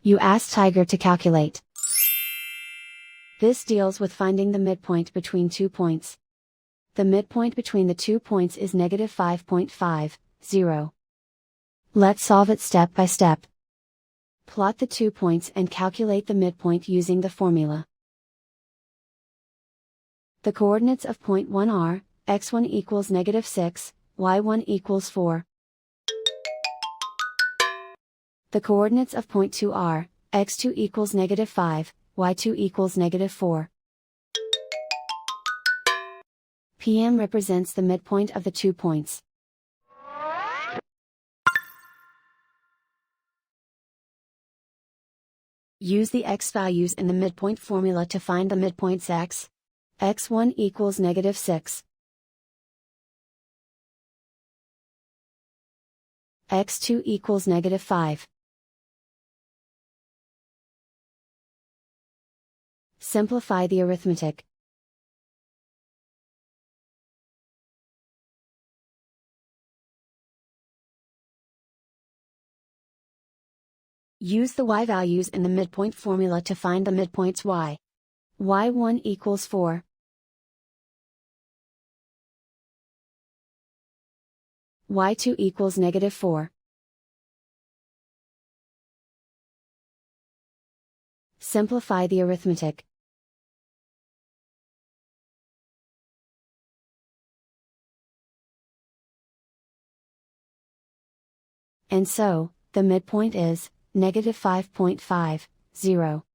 You ask Tiger to calculate. This deals with finding the midpoint between 2 points. The midpoint between the 2 points is negative 5.50. Let's solve it step by step. Plot the 2 points and calculate the midpoint using the formula. The coordinates of point 1 are, x1 equals negative 6, y1 equals 4. The coordinates of point 2 are, x2 equals negative 5, y2 equals negative 4. PM represents the midpoint of the 2 points. Use the x values in the midpoint formula to find the midpoints x. x1 equals negative 6. x2 equals negative 5. Simplify the arithmetic. Use the y values in the midpoint formula to find the midpoints y. y1 equals 4. y2 equals negative 4. Simplify the arithmetic. And so, the midpoint is negative 5.50.